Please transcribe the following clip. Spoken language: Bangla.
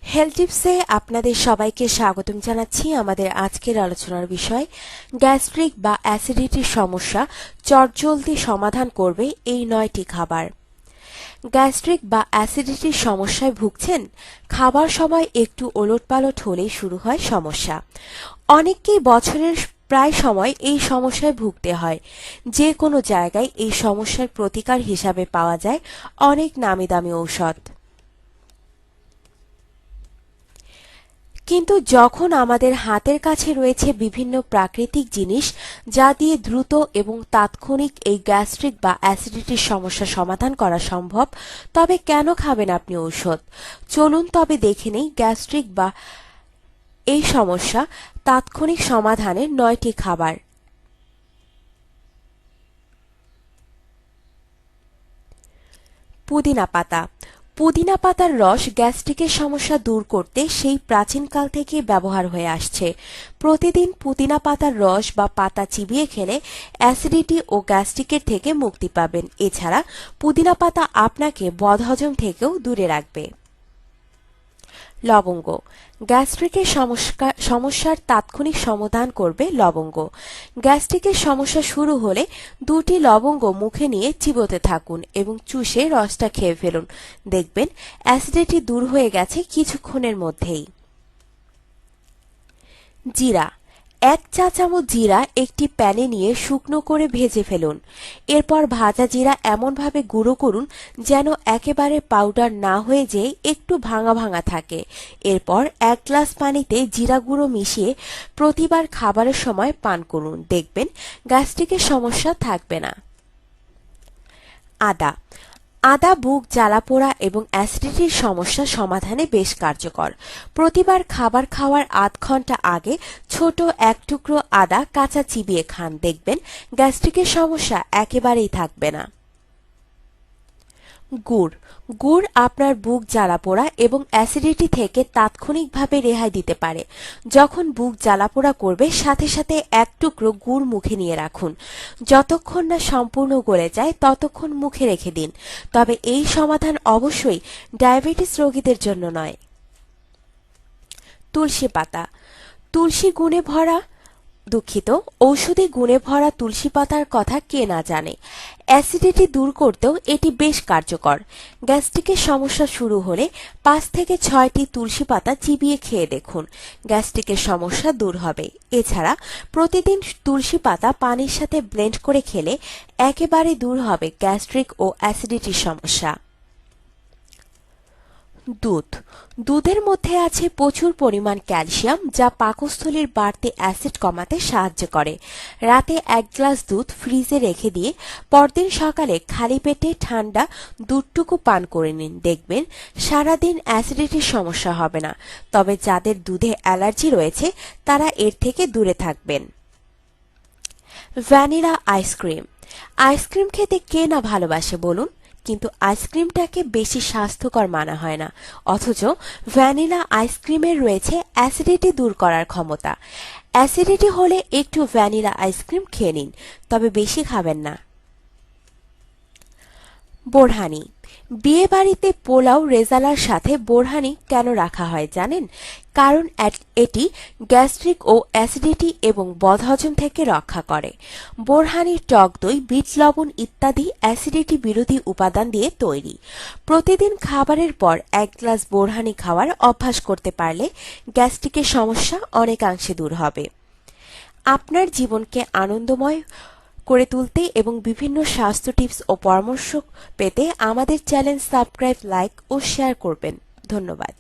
হেলথ টিপসে আপনাদের সবাইকে স্বাগতম জানাচ্ছি। আমাদের আজকের আলোচনার বিষয় গ্যাস্ট্রিক বা অ্যাসিডিটির সমস্যা চটজলদি সমাধান করবে এই 9টি খাবার। গ্যাস্ট্রিক বা অ্যাসিডিটির সমস্যায় ভুগছেন? খাবার সময় একটু ওলটপালট হলেই শুরু হয় সমস্যা। অনেককেই বছরের প্রায় সময় এই সমস্যায় ভুগতে হয়। যে কোনো জায়গায় এই সমস্যার প্রতিকার হিসাবে পাওয়া যায় অনেক নামি দামি ঔষধ। কিন্তু যখন আমাদের হাতের কাছে রয়েছে বিভিন্ন প্রাকৃতিক জিনিস যা দিয়ে দ্রুত এবং তাৎক্ষণিক এই গ্যাস্ট্রিক বা অ্যাসিডিটির সমস্যা সমাধান করা সম্ভব, তবে কেন খাবেন আপনি ঔষধ? চলুন তবে দেখে নেই গ্যাস্ট্রিক বা এই সমস্যা তাৎক্ষণিক সমাধানের 9টি খাবার। পুদিনা পাতা। পুদিনা পাতার রস গ্যাস্ট্রিকের সমস্যা দূর করতে সেই প্রাচীনকাল থেকে ব্যবহার হয়ে আসছে। প্রতিদিন পুদিনা পাতার রস বা পাতা চিবিয়ে খেলে অ্যাসিডিটি ও গ্যাস্ট্রিকের থেকে মুক্তি পাবেন। এছাড়া পুদিনা পাতা আপনাকে বদহজম থেকেও দূরে রাখবে। লবঙ্গ। গ্যাস্ট্রিকের সমস্যার তাৎক্ষণিক সমাধান করবে লবঙ্গ। গ্যাস্ট্রিকের সমস্যা শুরু হলে 2টি লবঙ্গ মুখে নিয়ে চিবোতে থাকুন এবং চুষে রসটা খেয়ে ফেলুন। দেখবেন অ্যাসিডিটি দূর হয়ে গেছে কিছুক্ষণের মধ্যেই। জিরা। 1 চা চামচ জিরা একটি প্যানে নিয়ে শুকনো করে ভেজে ফেলুন। এরপর ভাজা জিরা এমনভাবে গুঁড়ো করুন যেন একেবারে পাউডার না হয়ে যেয়ে একটু ভাঙা ভাঙা থাকে। এরপর 1 গ্লাস পানিতে জিরা গুঁড়ো মিশিয়ে প্রতিবার খাবারের সময় পান করুন। দেখবেন গ্যাস্ট্রিকের সমস্যা থাকবে না। আদা। আদা বুক জ্বালাপোড়া এবং অ্যাসিডিটির সমস্যা সমাধানে বেশ কার্যকর। প্রতিবার খাবার খাওয়ার আধ ঘন্টা আগে ছোট 1 টুকরো আদা কাঁচা চিবিয়ে খান। দেখবেন গ্যাস্ট্রিকের সমস্যা একেবারেই থাকবে না। গুড়। গুড় আপনার বুক জ্বালাপোড়া এবং অ্যাসিডিটি থেকে তাৎক্ষণিকভাবে রেহাই দিতে পারে। যখন বুক জ্বালাপোড়া করবে সাথে সাথে 1 টুকরো গুড় মুখে নিয়ে রাখুন। যতক্ষণ না সম্পূর্ণ গলে যায় ততক্ষণ মুখে রেখে দিন। তবে এই সমাধান অবশ্যই ডায়াবেটিস রোগীদের জন্য নয়। তুলসী পাতা। তুলসী গুণে ভরা ঔষধি গুণে ভরা তুলসী পাতার কথা কে না জানে। অ্যাসিডিটি দূর করতেও এটি বেশ কার্যকর। গ্যাস্ট্রিকের সমস্যা শুরু হলে 5 থেকে 6টি তুলসী পাতা চিবিয়ে খেয়ে দেখুন, গ্যাস্ট্রিকের সমস্যা দূর হবে। এছাড়া প্রতিদিন তুলসী পাতা পানির সাথে ব্লেন্ড করে খেলে একেবারে দূর হবে গ্যাস্ট্রিক ও অ্যাসিডিটির সমস্যা। দুধ। দুধের মধ্যে আছে প্রচুর পরিমাণ ক্যালসিয়াম যা পাকস্থলীর বাড়তি অ্যাসিড কমাতে সাহায্য করে। রাতে 1 গ্লাস দুধ ফ্রিজে রেখে দিয়ে পরদিন সকালে খালি পেটে ঠান্ডা দুধটুকু পান করে নিন। দেখবেন সারাদিন অ্যাসিডিটির সমস্যা হবে না। তবে যাদের দুধে অ্যালার্জি রয়েছে তারা এর থেকে দূরে থাকবেন। Vanilla ice cream. আইসক্রিম খেতে কে না ভালোবাসে বলুন, কিন্তু আইসক্রিমটাকে বেশি স্বাস্থ্যকর মানা হয় না। অথচ ভ্যানিলা আইসক্রিমের রয়েছে অ্যাসিডিটি দূর করার ক্ষমতা। অ্যাসিডিটি হলে একটু ভ্যানিলা আইসক্রিম খেয়ে নিন, তবে বেশি খাবেন না। বোরহানি। বিয়ে বাড়িতে পোলাও রেজালার সাথে বোরহানি কেন রাখা হয় জানেন? কারণ এটি গ্যাস্ট্রিক ও অ্যাসিডিটি এবং বদহজম থেকে রক্ষা করে। বোরহানির টক দই, বিট লবণ ইত্যাদি অ্যাসিডিটি বিরোধী উপাদান দিয়ে তৈরি। প্রতিদিন খাবারের পর 1 গ্লাস বোরহানি খাওয়ার অভ্যাস করতে পারলে গ্যাস্ট্রিকের সমস্যা অনেকাংশে দূর হবে। আপনার জীবনকে আনন্দময় করে তুলতে এবং বিভিন্ন স্বাস্থ্য টিপস ও পরামর্শ পেতে আমাদের চ্যানেল সাবস্ক্রাইব, লাইক ও শেয়ার করবেন। ধন্যবাদ।